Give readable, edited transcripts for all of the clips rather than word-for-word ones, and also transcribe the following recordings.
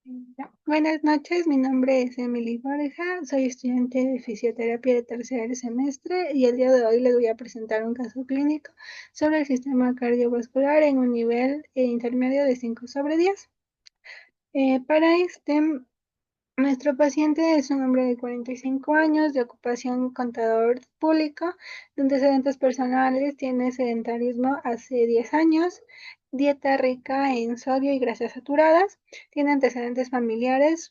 Ya. Buenas noches, mi nombre es Emily Borja, soy estudiante de fisioterapia de tercer semestre y el día de hoy les voy a presentar un caso clínico sobre el sistema cardiovascular en un nivel intermedio de 5/10. Para nuestro paciente es un hombre de 45 años, de ocupación contador público, de antecedentes personales, tiene sedentarismo hace 10 años, dieta rica en sodio y grasas saturadas, tiene antecedentes familiares,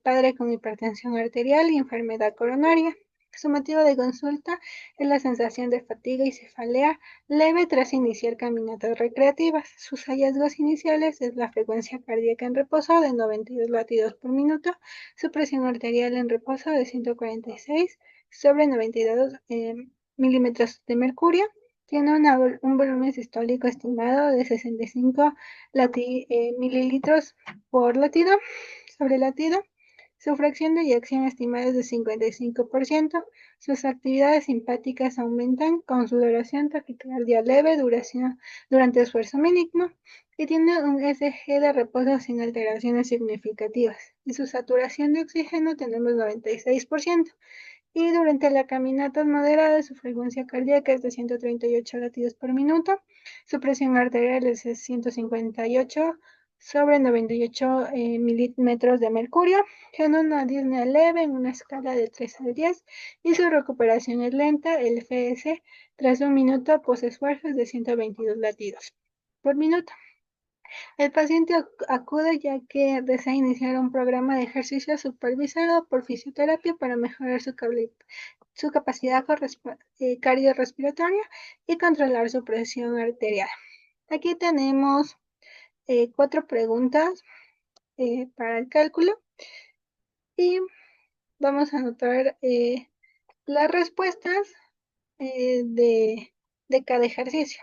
padre con hipertensión arterial y enfermedad coronaria. Su motivo de consulta es la sensación de fatiga y cefalea leve tras iniciar caminatas recreativas. Sus hallazgos iniciales es la frecuencia cardíaca en reposo de 92 latidos por minuto, su presión arterial en reposo de 146/92 milímetros de mercurio. Tiene un volumen sistólico estimado de 65 mililitros por latido sobre latido. Su fracción de eyección estimada es de 55%. Sus actividades simpáticas aumentan con sudoración, taquicardia leve, durante esfuerzo mínimo y tiene un SG de reposo sin alteraciones significativas. Y su saturación de oxígeno tenemos 96%. Y durante la caminata moderada su frecuencia cardíaca es de 138 latidos por minuto. Su presión arterial es de 158/98 milímetros de mercurio. Tiene una disnea leve en una escala de 3 al 10 y su recuperación es lenta. El FS tras un minuto post esfuerzo es de 122 latidos por minuto. El paciente acude ya que desea iniciar un programa de ejercicio supervisado por fisioterapia para mejorar su capacidad cardiorrespiratoria y controlar su presión arterial. Aquí tenemos 4 preguntas para el cálculo y vamos a anotar las respuestas de cada ejercicio.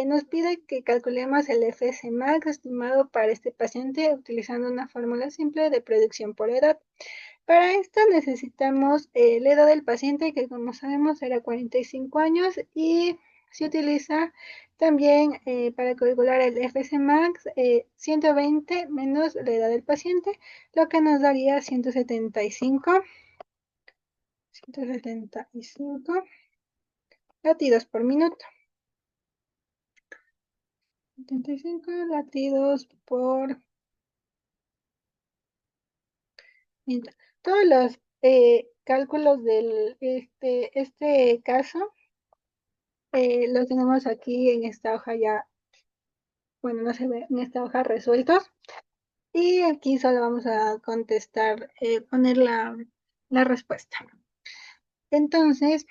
Nos pide que calculemos el FS max estimado para este paciente utilizando una fórmula simple de predicción por edad. Para esto necesitamos la edad del paciente, que como sabemos era 45 años, y se utiliza también para calcular el FS max 120 menos la edad del paciente, lo que nos daría 175 latidos por minuto. 75 latidos por minuto. Todos los cálculos de este caso los tenemos aquí en esta hoja ya, bueno, no se ve en esta hoja resueltos. Y aquí solo vamos a contestar, poner la respuesta. Entonces,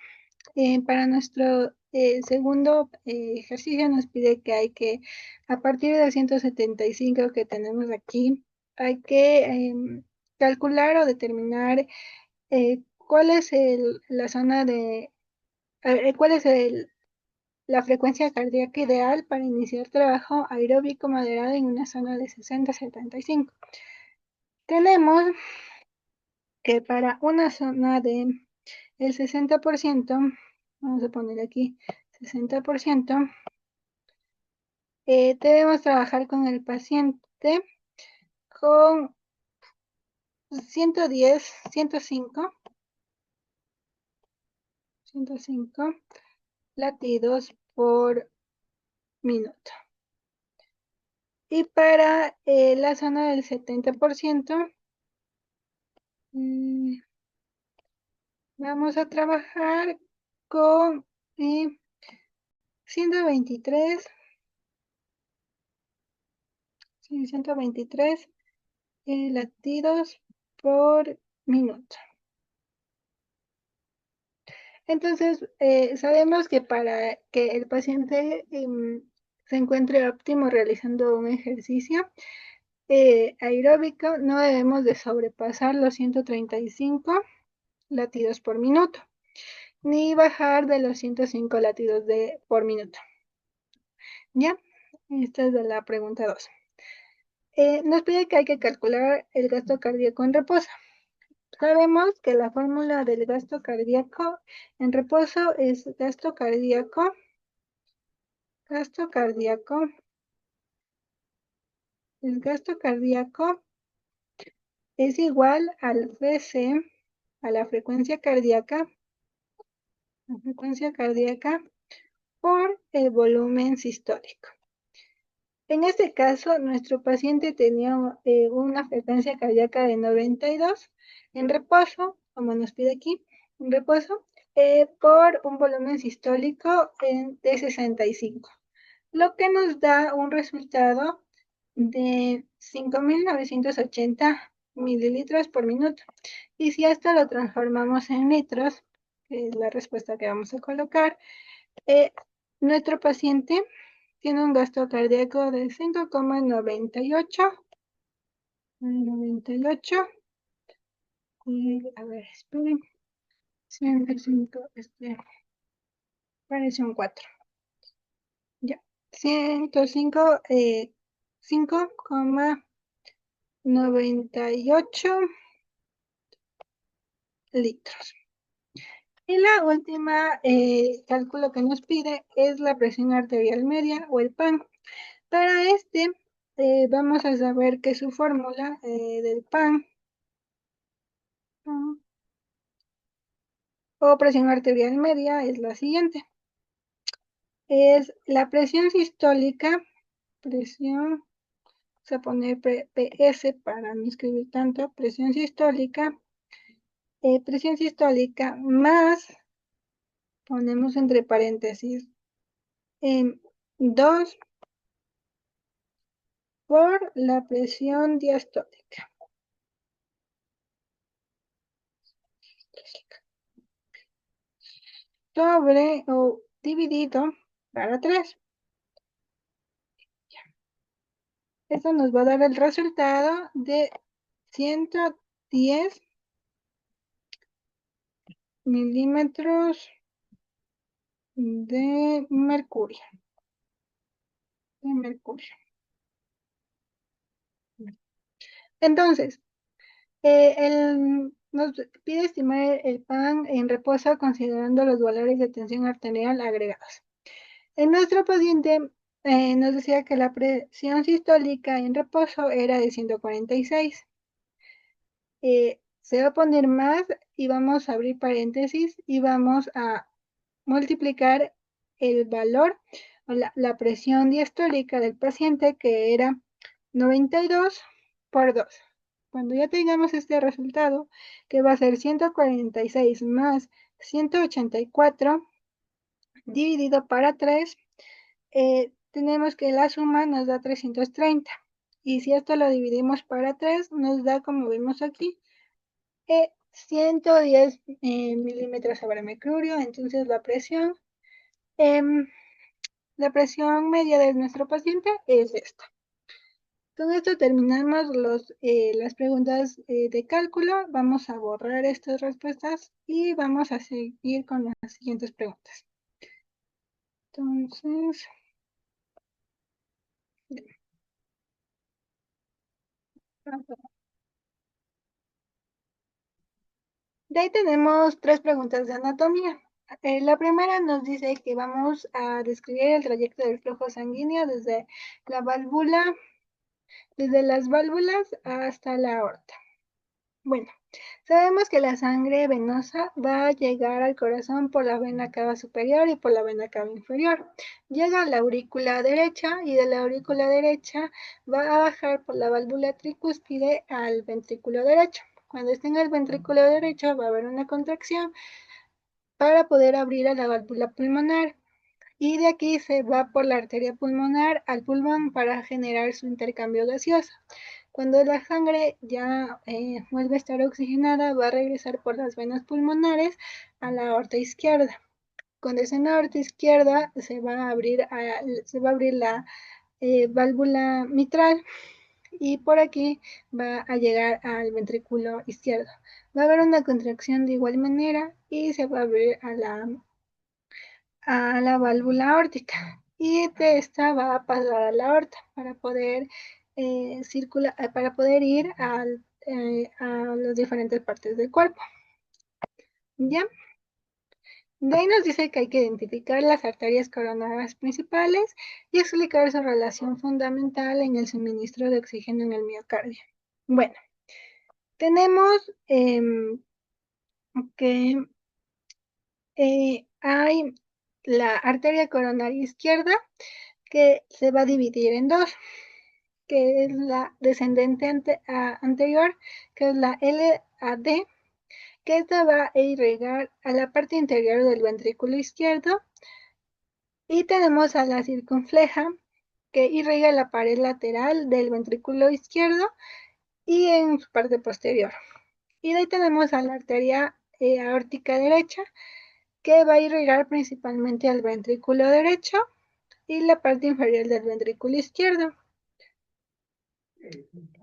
para nuestro segundo ejercicio nos pide que a partir del 175 que tenemos aquí, hay que calcular o determinar cuál es la zona cuál es la frecuencia cardíaca ideal para iniciar trabajo aeróbico moderado en una zona de 60-75. Tenemos que para una zona de el 60%, vamos a poner aquí 60%, debemos trabajar con el paciente con 110, 105 latidos por minuto. Y para la zona del 70%, vamos a trabajar con 123 latidos por minuto. Entonces, sabemos que para que el paciente se encuentre óptimo realizando un ejercicio aeróbico, no debemos de sobrepasar los 135 latidos por minuto, ni bajar de los 105 latidos por minuto. ¿Ya? Esta es de la pregunta 2. Nos pide que hay que calcular el gasto cardíaco en reposo. Sabemos que la fórmula del gasto cardíaco en reposo es gasto cardíaco el gasto cardíaco es igual al BC, a la frecuencia cardíaca por el volumen sistólico. En este caso, nuestro paciente tenía una frecuencia cardíaca de 92 en reposo, como nos pide aquí, en reposo, por un volumen sistólico de 65, lo que nos da un resultado de 5.980 mililitros por minuto. Y si esto lo transformamos en litros, que es la respuesta que vamos a colocar, eh, nuestro paciente tiene un gasto cardíaco de 5,98. A ver, esperen. 105, parece un 4. Ya. 105, 5,98 litros. Y la última cálculo que nos pide es la presión arterial media o el PAN. Para este vamos a saber que su fórmula del PAN o presión arterial media es la siguiente. Es la presión sistólica, vamos a poner PS para no escribir tanto, presión sistólica más, ponemos entre paréntesis, 2 por la presión diastólica. Sobre o dividido para 3. Esto nos va a dar el resultado de 110 milímetros de mercurio. Entonces, nos pide estimar el PAN en reposo considerando los valores de tensión arterial agregados. En nuestro paciente nos decía que la presión sistólica en reposo era de 146. Se va a poner más y vamos a abrir paréntesis y vamos a multiplicar el valor o la presión diastólica del paciente, que era 92 por 2. Cuando ya tengamos este resultado, que va a ser 146 más 184 dividido para 3, tenemos que la suma nos da 330. Y si esto lo dividimos para 3, nos da, como vemos aquí, 110 milímetros sobre mercurio. Entonces la presión media de nuestro paciente es esta. Con esto terminamos las preguntas de cálculo. Vamos a borrar estas respuestas y vamos a seguir con las siguientes preguntas. Entonces, de ahí tenemos 3 preguntas de anatomía. La primera nos dice que vamos a describir el trayecto del flujo sanguíneo desde las válvulas hasta la aorta. Bueno, sabemos que la sangre venosa va a llegar al corazón por la vena cava superior y por la vena cava inferior. Llega a la aurícula derecha y de la aurícula derecha va a bajar por la válvula tricúspide al ventrículo derecho. Cuando esté en el ventrículo derecho va a haber una contracción para poder abrir a la válvula pulmonar. Y de aquí se va por la arteria pulmonar al pulmón para generar su intercambio gaseoso. Cuando la sangre ya vuelve a estar oxigenada, va a regresar por las venas pulmonares a la aorta izquierda. Cuando es en la aorta izquierda, se va a abrir la válvula mitral y por aquí va a llegar al ventrículo izquierdo. Va a haber una contracción de igual manera y se va a abrir a la válvula aórtica y de esta va a pasar a la aorta para poder para poder ir a las diferentes partes del cuerpo. ¿Ya? De ahí nos dice que hay que identificar las arterias coronarias principales y explicar su relación fundamental en el suministro de oxígeno en el miocardio. Bueno, tenemos que hay la arteria coronaria izquierda que se va a dividir en dos, que es la descendente anterior, que es la LAD, que esta va a irrigar a la parte interior del ventrículo izquierdo, y tenemos a la circunfleja, que irriga la pared lateral del ventrículo izquierdo y en su parte posterior. Y de ahí tenemos a la arteria aórtica derecha, que va a irrigar principalmente al ventrículo derecho y la parte inferior del ventrículo izquierdo.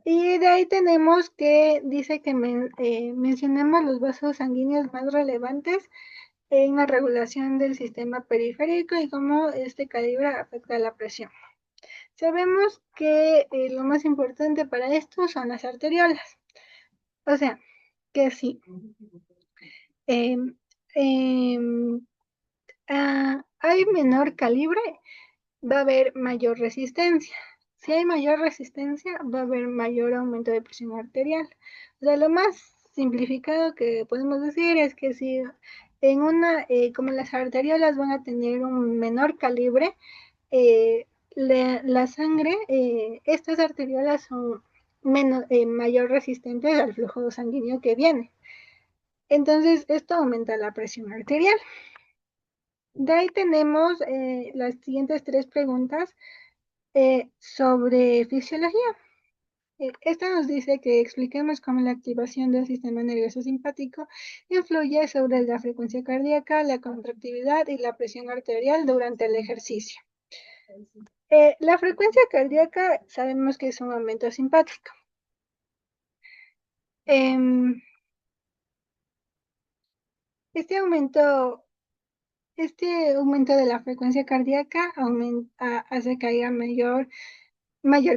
Y de ahí tenemos que dice que mencionemos los vasos sanguíneos más relevantes en la regulación del sistema periférico y cómo este calibre afecta la presión. Sabemos que lo más importante para esto son las arteriolas. O sea, que si eh, eh, hay menor calibre, va a haber mayor resistencia. Si hay mayor resistencia, va a haber mayor aumento de presión arterial. O sea, lo más simplificado que podemos decir es que si en como las arteriolas van a tener un menor calibre, la sangre, estas arteriolas son mayor resistentes al flujo sanguíneo que viene. Entonces, esto aumenta la presión arterial. De ahí tenemos las siguientes tres preguntas sobre fisiología. Esta nos dice que expliquemos cómo la activación del sistema nervioso simpático influye sobre la frecuencia cardíaca, la contractividad y la presión arterial durante el ejercicio. La frecuencia cardíaca sabemos que es un aumento simpático. Em, este aumento, este aumento de la frecuencia cardíaca hace que haya mayor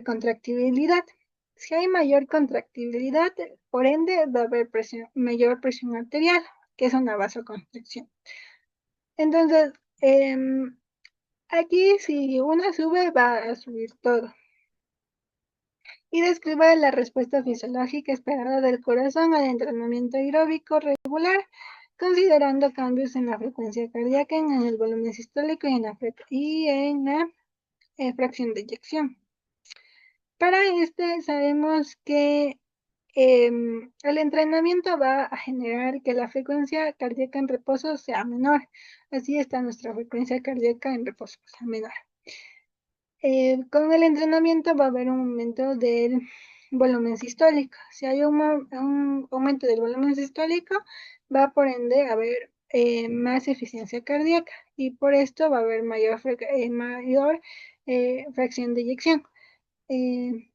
contractibilidad. Si hay mayor contractibilidad, por ende va a haber mayor presión arterial, que es una vasoconstricción. Entonces, aquí si una sube, va a subir todo. Y describe la respuesta fisiológica esperada del corazón al entrenamiento aeróbico regular, considerando cambios en la frecuencia cardíaca, en el volumen sistólico y en la fracción de eyección. Para este sabemos que el entrenamiento va a generar que la frecuencia cardíaca en reposo sea menor. Así está nuestra frecuencia cardíaca en reposo, o sea, menor. Con el entrenamiento va a haber un aumento del volumen sistólico. Si hay un aumento del volumen sistólico, va por ende a haber más eficiencia cardíaca y por esto va a haber mayor fracción de eyección. Eh,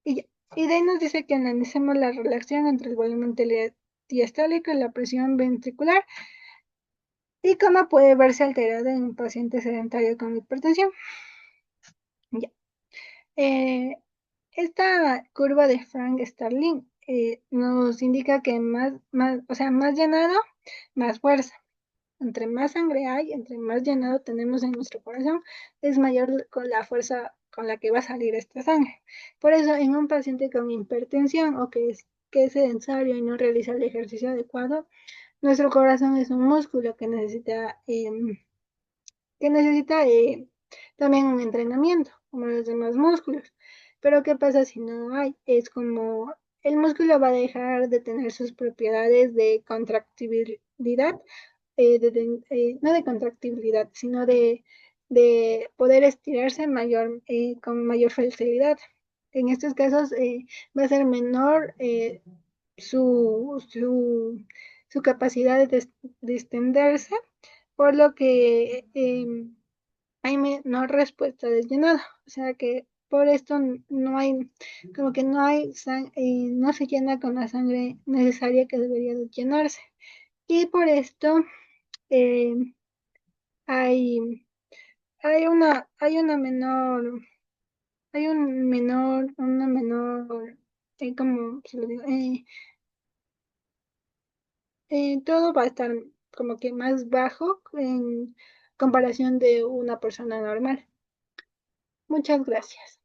y, y de ahí nos dice que analicemos la relación entre el volumen diastólico y la presión ventricular y cómo puede verse alterada en un paciente sedentario con hipertensión. Ya. Eh, Esta curva de Frank Starling nos indica que o sea, más llenado, más fuerza. Entre más sangre hay, entre más llenado tenemos en nuestro corazón, es mayor con la fuerza con la que va a salir esta sangre. Por eso, en un paciente con hipertensión o que es sedentario y no realiza el ejercicio adecuado, nuestro corazón es un músculo que necesita también un entrenamiento, como los demás músculos. Pero ¿qué pasa si no hay? Es como el músculo va a dejar de tener sus propiedades de contractibilidad, no de contractibilidad, sino de poder estirarse con mayor facilidad. En estos casos va a ser menor su capacidad de extenderse, por lo que hay menor respuesta del llenado. O sea que por esto no hay, como que no hay, no se llena con la sangre necesaria que debería de llenarse. Y por esto eh, hay, hay una menor, una menor, ¿cómo se lo digo? Todo va a estar como que más bajo en comparación de una persona normal. Muchas gracias.